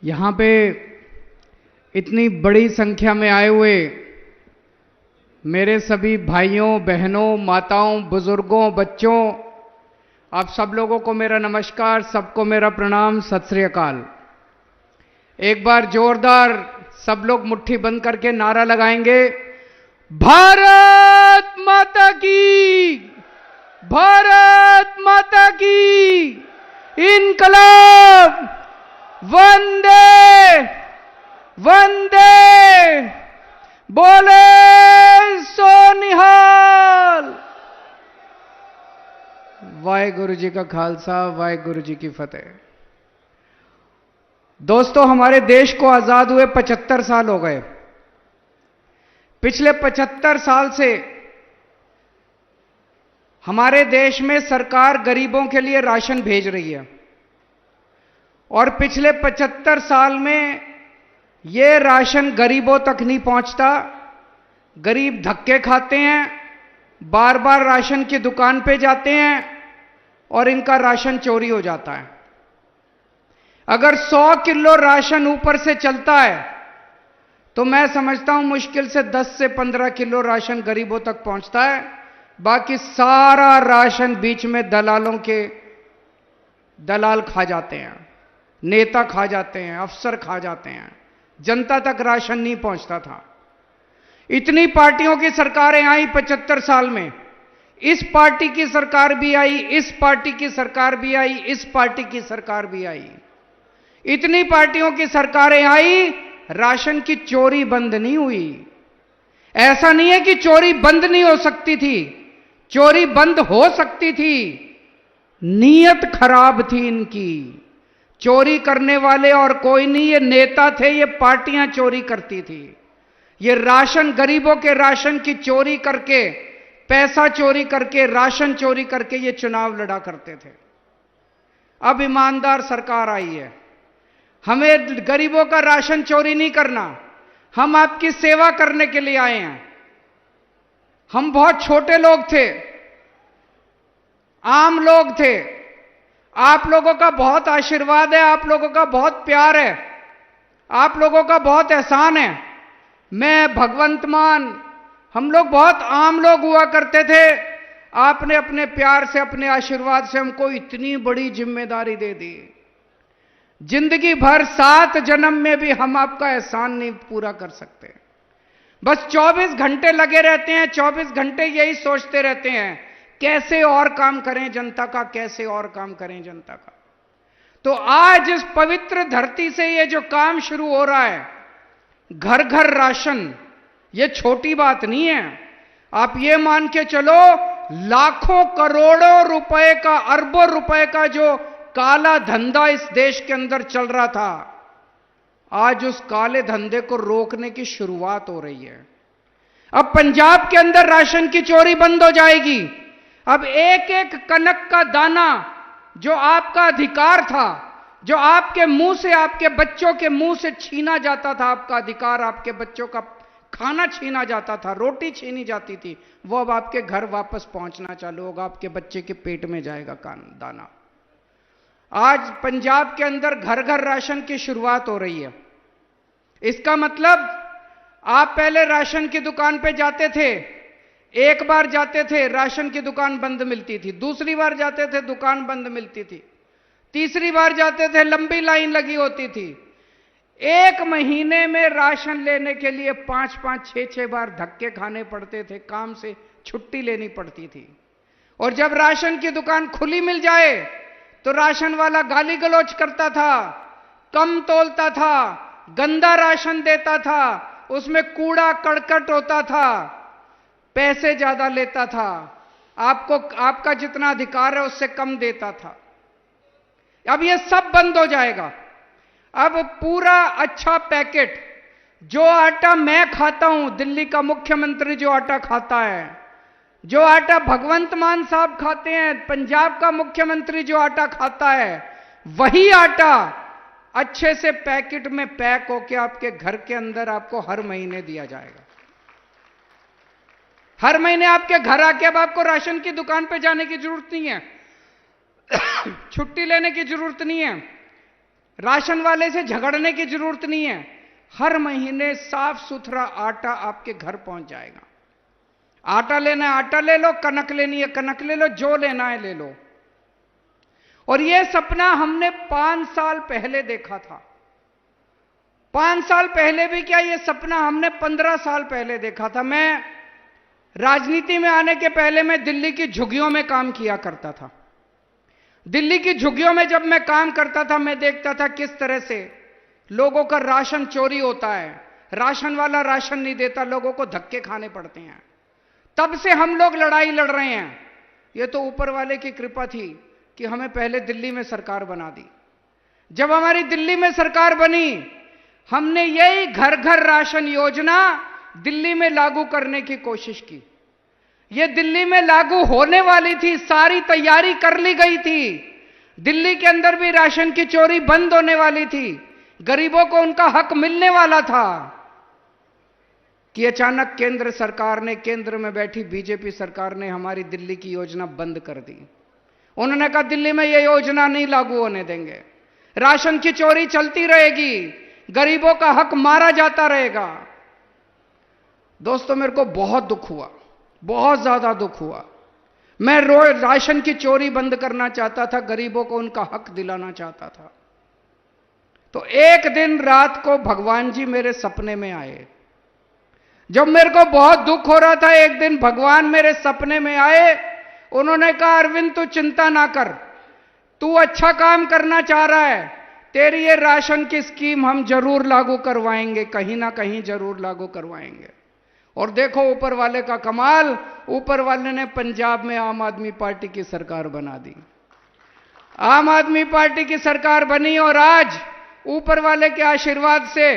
यहाँ पे इतनी बड़ी संख्या में आए हुए मेरे सभी भाइयों, बहनों, माताओं, बुजुर्गों, बच्चों, आप सब लोगों को मेरा नमस्कार, सबको मेरा प्रणाम, सत श्री अकाल। एक बार जोरदार सब लोग मुट्ठी बंद करके नारा लगाएंगे, भारत माता की, भारत माता की, इनकलाब, वंदे वंदे, बोले सो निहाल। वाहेगुरु जी का खालसा, वाहेगुरु जी की फतेह। दोस्तों, हमारे देश को आजाद हुए 75 साल हो गए। पिछले 75 साल से हमारे देश में सरकार गरीबों के लिए राशन भेज रही है और पिछले 75 साल में यह राशन गरीबों तक नहीं पहुंचता। गरीब धक्के खाते हैं, बार बार राशन की दुकान पे जाते हैं और इनका राशन चोरी हो जाता है। अगर 100 किलो राशन ऊपर से चलता है तो मैं समझता हूं मुश्किल से 10 से 15 किलो राशन गरीबों तक पहुंचता है। बाकी सारा राशन बीच में दलाल खा जाते हैं, नेता खा जाते हैं, अफसर खा जाते हैं। जनता तक राशन नहीं पहुंचता था। इतनी पार्टियों की सरकारें आई 75 साल में। इस पार्टी की सरकार भी आई, इस पार्टी की सरकार भी आई, इस पार्टी की सरकार भी आई। इतनी पार्टियों की सरकारें आई, राशन की चोरी बंद नहीं हुई। ऐसा नहीं है कि चोरी बंद नहीं हो सकती थी, चोरी बंद हो सकती थी। नीयत खराब थी इनकी। चोरी करने वाले और कोई नहीं, ये नेता थे, ये पार्टियां चोरी करती थी। ये राशन, गरीबों के राशन की चोरी करके, पैसा चोरी करके, राशन चोरी करके ये चुनाव लड़ा करते थे। अब ईमानदार सरकार आई है। हमें गरीबों का राशन चोरी नहीं करना, हम आपकी सेवा करने के लिए आए हैं। हम बहुत छोटे लोग थे, आम लोग थे। आप लोगों का बहुत आशीर्वाद है, आप लोगों का बहुत प्यार है, आप लोगों का बहुत एहसान है। मैं, भगवंत मान, हम लोग बहुत आम लोग हुआ करते थे। आपने अपने प्यार से, अपने आशीर्वाद से हमको इतनी बड़ी जिम्मेदारी दे दी। जिंदगी भर 7 जन्म में भी हम आपका एहसान नहीं पूरा कर सकते। बस 24 घंटे लगे रहते हैं, 24 घंटे यही सोचते रहते हैं, कैसे और काम करें जनता का, कैसे और काम करें जनता का। तो आज इस पवित्र धरती से ये जो काम शुरू हो रहा है, घर घर राशन, ये छोटी बात नहीं है। आप ये मान के चलो, लाखों करोड़ों रुपए का, अरबों रुपए का जो काला धंधा इस देश के अंदर चल रहा था, आज उस काले धंधे को रोकने की शुरुआत हो रही है। अब पंजाब के अंदर राशन की चोरी बंद हो जाएगी। अब एक एक कनक का दाना जो आपका अधिकार था, जो आपके मुंह से, आपके बच्चों के मुंह से छीना जाता था, आपका अधिकार, आपके बच्चों का खाना छीना जाता था, रोटी छीनी जाती थी, वो अब आपके घर वापस पहुंचना चालू होगा, आपके बच्चे के पेट में जाएगा दाना। आज पंजाब के अंदर घर घर राशन की शुरुआत हो रही है। इसका मतलब आप पहले राशन की दुकान पे जाते थे, एक बार जाते थे राशन की दुकान बंद मिलती थी, दूसरी बार जाते थे दुकान बंद मिलती थी, तीसरी बार जाते थे लंबी लाइन लगी होती थी। एक महीने में राशन लेने के लिए 5-5, 6-6 बार धक्के खाने पड़ते थे, काम से छुट्टी लेनी पड़ती थी। और जब राशन की दुकान खुली मिल जाए तो राशन वाला गाली गलौज करता था, कम तोलता था, गंदा राशन देता था, उसमें कूड़ा करकट होता था, पैसे ज्यादा लेता था, आपको आपका जितना अधिकार है उससे कम देता था। अब ये सब बंद हो जाएगा। अब पूरा अच्छा पैकेट, जो आटा मैं खाता हूं, दिल्ली का मुख्यमंत्री जो आटा खाता है, जो आटा भगवंत मान साहब खाते हैं, पंजाब का मुख्यमंत्री जो आटा खाता है, वही आटा अच्छे से पैकेट में पैक होके आपके घर के अंदर आपको हर महीने दिया जाएगा। हर महीने आपके घर आके अब आपको राशन की दुकान पे जाने की जरूरत नहीं है, छुट्टी लेने की जरूरत नहीं है। राशन वाले से झगड़ने की जरूरत नहीं है। हर महीने साफ सुथरा आटा आपके घर पहुंच जाएगा। आटा लेना है आटा ले लो, कनक लेनी है कनक ले लो, जो लेना है ले लो। और यह सपना हमने 5 साल पहले देखा था। 5 साल पहले भी क्या, यह सपना हमने 15 साल पहले देखा था। मैं राजनीति में आने के पहले मैं दिल्ली की झुग्गियों में काम किया करता था। दिल्ली की झुग्गियों में जब मैं काम करता था, मैं देखता था किस तरह से लोगों का राशन चोरी होता है। राशन वाला राशन नहीं देता, लोगों को धक्के खाने पड़ते हैं। तब से हम लोग लड़ाई लड़ रहे हैं। यह तो ऊपर वाले की कृपा थी कि हमें पहले दिल्ली में सरकार बना दी। जब हमारी दिल्ली में सरकार बनी, हमने यही घर घर राशन योजना दिल्ली में लागू करने की कोशिश की। यह दिल्ली में लागू होने वाली थी, सारी तैयारी कर ली गई थी। दिल्ली के अंदर भी राशन की चोरी बंद होने वाली थी, गरीबों को उनका हक मिलने वाला था कि अचानक केंद्र सरकार ने, केंद्र में बैठी बीजेपी सरकार ने हमारी दिल्ली की योजना बंद कर दी। उन्होंने कहा दिल्ली में यह योजना नहीं लागू होने देंगे, राशन की चोरी चलती रहेगी, गरीबों का हक मारा जाता रहेगा। दोस्तों, मेरे को बहुत दुख हुआ, बहुत ज्यादा दुख हुआ। मैं रोज राशन की चोरी बंद करना चाहता था, गरीबों को उनका हक दिलाना चाहता था। तो एक दिन रात को भगवान जी मेरे सपने में आए। जब मेरे को बहुत दुख हो रहा था, एक दिन भगवान मेरे सपने में आए। उन्होंने कहा अरविंद तू चिंता ना कर, तू अच्छा काम करना चाह रहा है, तेरी ये राशन की स्कीम हम जरूर लागू करवाएंगे, कहीं ना कहीं जरूर लागू करवाएंगे। और देखो ऊपर वाले का कमाल, ऊपर वाले ने पंजाब में आम आदमी पार्टी की सरकार बना दी। आम आदमी पार्टी की सरकार बनी और आज ऊपर वाले के आशीर्वाद से,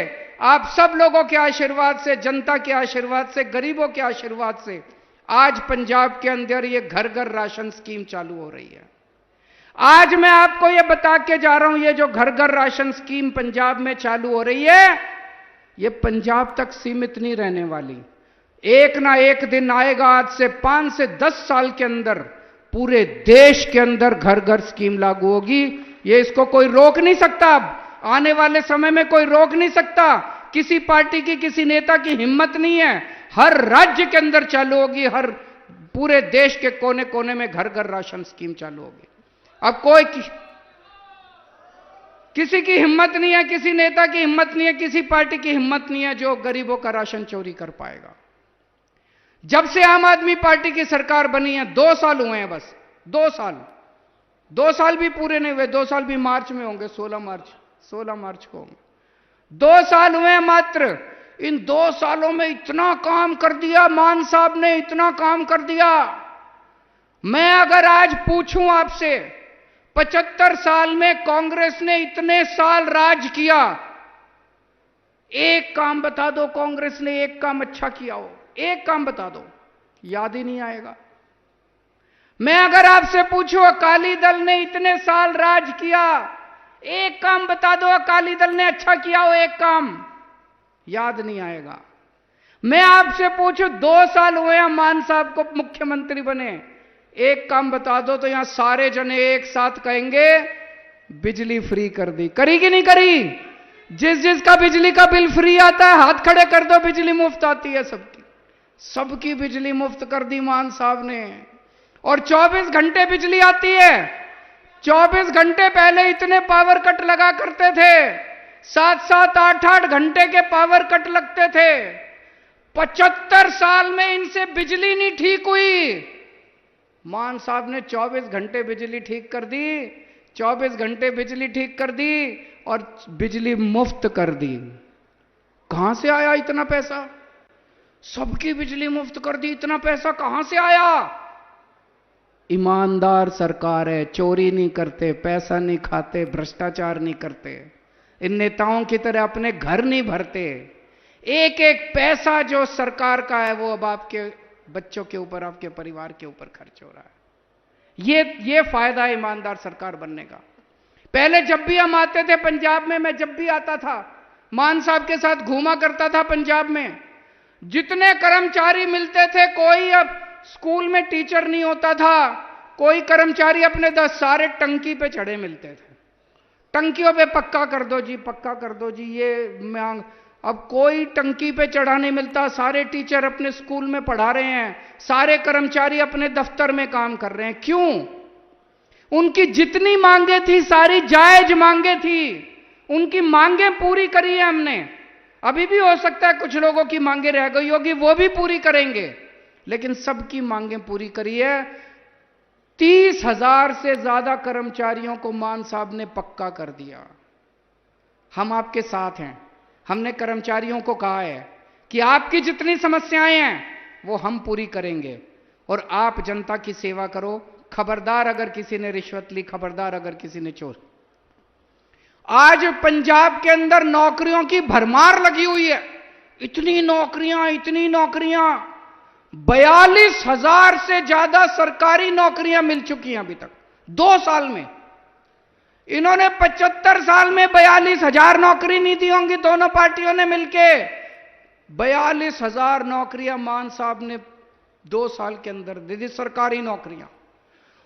आप सब लोगों के आशीर्वाद से, जनता के आशीर्वाद से, गरीबों के आशीर्वाद से आज पंजाब के अंदर ये घर घर राशन स्कीम चालू हो रही है। आज मैं आपको ये बता के जा रहा हूं, ये जो घर घर राशन स्कीम पंजाब में चालू हो रही है, ये पंजाब तक सीमित नहीं रहने वाली। एक ना एक दिन आएगा, आज से 5 से 10 साल के अंदर पूरे देश के अंदर घर घर स्कीम लागू होगी। ये इसको कोई रोक नहीं सकता। अब आने वाले समय में कोई रोक नहीं सकता। किसी पार्टी की, किसी नेता की हिम्मत नहीं है। हर राज्य के अंदर चालू होगी, हर पूरे देश के कोने कोने में घर घर राशन स्कीम चालू होगी। अब कोई किसी की हिम्मत नहीं है, किसी नेता की हिम्मत नहीं है, किसी पार्टी की हिम्मत नहीं है जो गरीबों का राशन चोरी कर पाएगा। जब से आम आदमी पार्टी की सरकार बनी है, 2 साल हुए हैं बस, 2 साल, 2 साल भी पूरे नहीं हुए, 2 साल भी मार्च में होंगे, 16 मार्च को होंगे। 2 साल हुए मात्र। इन 2 सालों में इतना काम कर दिया मान साहब ने, इतना काम कर दिया। मैं अगर आज पूछूं आपसे, 75 साल में कांग्रेस ने इतने साल राज किया, एक काम बता दो कांग्रेस ने एक काम अच्छा किया हो, एक काम बता दो, याद ही नहीं आएगा। मैं अगर आपसे पूछूं अकाली दल ने इतने साल राज किया, एक काम बता दो अकाली दल ने अच्छा किया हो, एक काम, याद नहीं आएगा। मैं आपसे पूछूं 2 साल हुए हैं मान साहब को मुख्यमंत्री बने, एक काम बता दो, तो यहां सारे जने एक साथ कहेंगे बिजली फ्री कर दी। करी कि नहीं करी? जिस जिसका बिजली का बिल फ्री आता है हाथ खड़े कर दो, बिजली मुफ्त आती है सबकी। सबकी बिजली मुफ्त कर दी मान साहब ने। और 24 घंटे बिजली आती है। 24 घंटे पहले इतने पावर कट लगा करते थे, 7-7, 8-8 घंटे के पावर कट लगते थे। 75 साल में इनसे बिजली नहीं ठीक हुई। मान साहब ने 24 घंटे बिजली ठीक कर दी, 24 घंटे बिजली ठीक कर दी और बिजली मुफ्त कर दी। कहां से आया इतना पैसा? सबकी बिजली मुफ्त कर दी, इतना पैसा कहां से आया? ईमानदार सरकार है, चोरी नहीं करते, पैसा नहीं खाते, भ्रष्टाचार नहीं करते, इन नेताओं की तरह अपने घर नहीं भरते। एक एक पैसा जो सरकार का है वो अब आपके बच्चों के ऊपर, आपके परिवार के ऊपर खर्च हो रहा है। ये फायदा है ईमानदार सरकार बनने का। पहले जब भी हम आते थे पंजाब में, मैं जब भी आता था मान साहब के साथ घूमा करता था पंजाब में, जितने कर्मचारी मिलते थे, कोई अब स्कूल में टीचर नहीं होता था, कोई कर्मचारी अपने 10 सारे टंकी पे चढ़े मिलते थे। टंकियों पे पक्का कर दो जी, पक्का कर दो जी, ये मांग। अब कोई टंकी पे चढ़ा नहीं मिलता, सारे टीचर अपने स्कूल में पढ़ा रहे हैं, सारे कर्मचारी अपने दफ्तर में काम कर रहे हैं। क्यों? उनकी जितनी मांगे थी सारी जायज मांगे थी, उनकी मांगे पूरी करी है हमने। अभी भी हो सकता है कुछ लोगों की मांगे रह गई होगी, वो भी पूरी करेंगे, लेकिन सबकी मांगे पूरी करी है। 30,000 से ज्यादा कर्मचारियों को मान साहब ने पक्का कर दिया। हम आपके साथ हैं। हमने कर्मचारियों को कहा है कि आपकी जितनी समस्याएं हैं वो हम पूरी करेंगे, और आप जनता की सेवा करो। खबरदार अगर किसी ने रिश्वत ली, खबरदार अगर किसी ने चोर। आज पंजाब के अंदर नौकरियों की भरमार लगी हुई है, इतनी नौकरियां 42,000 से ज्यादा सरकारी नौकरियां मिल चुकी हैं अभी तक 2 साल में। इन्होंने 75 साल में 42,000 नौकरी नहीं दी होंगी, दोनों पार्टियों ने मिलके 42,000 नौकरियां मान साहब ने 2 साल के अंदर दे दी, सरकारी नौकरियां।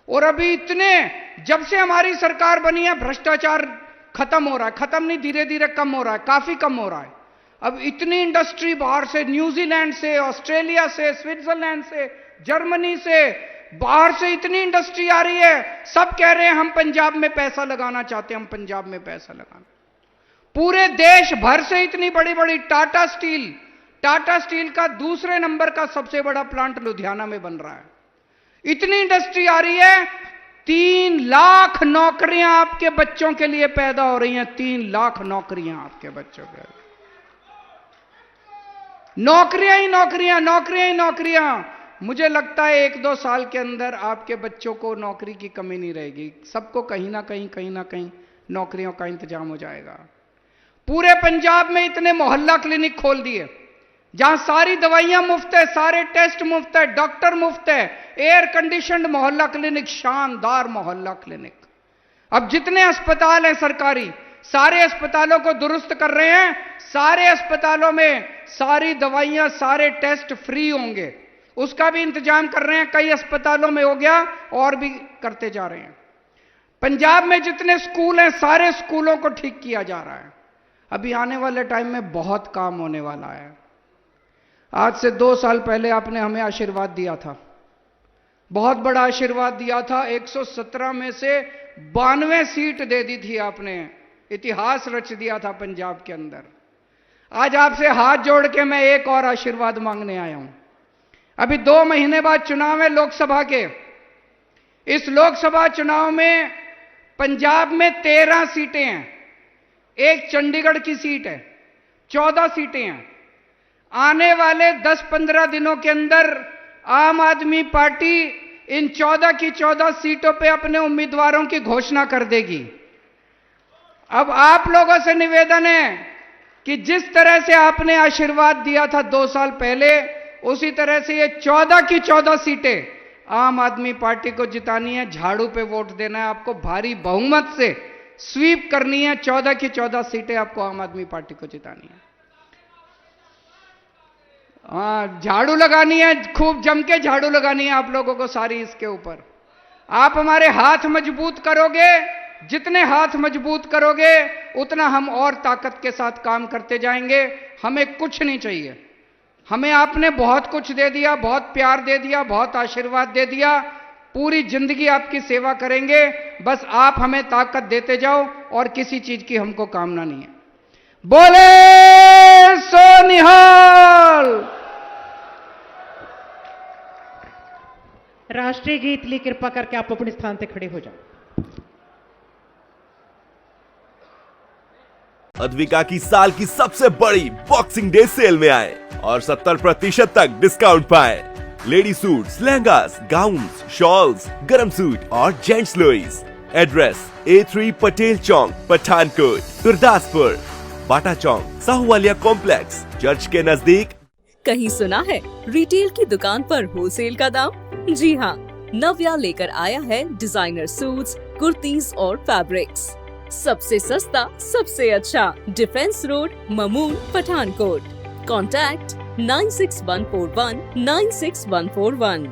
और अभी इतने, जब से हमारी सरकार बनी है भ्रष्टाचार खत्म हो रहा है, खत्म नहीं, धीरे धीरे कम हो रहा है, काफी कम हो रहा है। अब इतनी इंडस्ट्री बाहर से, न्यूजीलैंड से, ऑस्ट्रेलिया से, स्विट्जरलैंड से, जर्मनी से, बाहर से इतनी इंडस्ट्री आ रही है। सब कह रहे हैं हम पंजाब में पैसा लगाना चाहते हैं, हम पंजाब में पैसा लगाना। पूरे देश भर से इतनी बड़ी बड़ी टाटा स्टील का दूसरे नंबर का सबसे बड़ा प्लांट लुधियाना में बन रहा है। इतनी इंडस्ट्री आ रही है, 3 लाख नौकरियां आपके बच्चों के लिए पैदा हो रही हैं। 3 लाख नौकरियां आपके बच्चों के लिए, नौकरियां। मुझे लगता है 1-2 साल के अंदर आपके बच्चों को नौकरी की कमी नहीं रहेगी। सबको कहीं ना कहीं नौकरियों का इंतजाम हो जाएगा। पूरे पंजाब में इतने मोहल्ला क्लिनिक खोल दिए जहां सारी दवाइयां मुफ्त है, सारे टेस्ट मुफ्त है, डॉक्टर मुफ्त है, एयर कंडीशनड मोहल्ला क्लिनिक, शानदार मोहल्ला क्लिनिक। अब जितने अस्पताल हैं सरकारी, सारे अस्पतालों को दुरुस्त कर रहे हैं। सारे अस्पतालों में सारी दवाइयां, सारे टेस्ट फ्री होंगे, उसका भी इंतजाम कर रहे हैं। कई अस्पतालों में हो गया, और भी करते जा रहे हैं। पंजाब में जितने स्कूल हैं सारे स्कूलों को ठीक किया जा रहा है। अभी आने वाले टाइम में बहुत काम होने वाला है। आज से 2 साल पहले आपने हमें आशीर्वाद दिया था, बहुत बड़ा आशीर्वाद दिया था। 117 में से 92 सीट दे दी थी आपने, इतिहास रच दिया था पंजाब के अंदर। आज आपसे हाथ जोड़ के मैं एक और आशीर्वाद मांगने आया हूं। अभी 2 महीने बाद चुनाव है लोकसभा के। इस लोकसभा चुनाव में पंजाब में 13 सीटें हैं, एक चंडीगढ़ की सीट है, 14 सीटें हैं। आने वाले 10-15 दिनों के अंदर आम आदमी पार्टी इन 14 की 14 सीटों पे अपने उम्मीदवारों की घोषणा कर देगी। अब आप लोगों से निवेदन है कि जिस तरह से आपने आशीर्वाद दिया था 2 साल पहले, उसी तरह से ये 14 की 14 सीटें आम आदमी पार्टी को जितानी है। झाड़ू पे वोट देना है आपको, भारी बहुमत से स्वीप करनी है। 14 की 14 सीटें आपको आम आदमी पार्टी को जितानी है। हाँ, झाड़ू लगानी है, खूब जम के झाड़ू लगानी है आप लोगों को सारी इसके ऊपर। आप हमारे हाथ मजबूत करोगे, जितने हाथ मजबूत करोगे उतना हम और ताकत के साथ काम करते जाएंगे। हमें कुछ नहीं चाहिए, हमें आपने बहुत कुछ दे दिया, बहुत प्यार दे दिया, बहुत आशीर्वाद दे दिया। पूरी जिंदगी आपकी सेवा करेंगे, बस आप हमें ताकत देते जाओ और किसी चीज की हमको कामना नहीं है। बोले सो निहाल। राष्ट्रीय गीत लिए कृपा करके आप अपने स्थान से खड़े हो जाओ। अद्विका की साल की सबसे बड़ी बॉक्सिंग डे सेल में आए और 70% तक डिस्काउंट पाए। Lady suits, lehengas, gowns, shawls, गरम सूट और जेंट्स लोईस। एड्रेस A3 पटेल चौक, पठानकोट, गुरदासपुर, बाटा चौक, साहूवालिया कॉम्प्लेक्स, चर्च के नजदीक। कहीं सुना है रिटेल की दुकान पर होलसेल का दाम? जी हाँ, नव्या लेकर आया है डिजाइनर सूट्स, कुर्तीज और फैब्रिक्स। सबसे सस्ता, सबसे अच्छा, defence road, Mamun, Pathankot. Contact 96141 96141।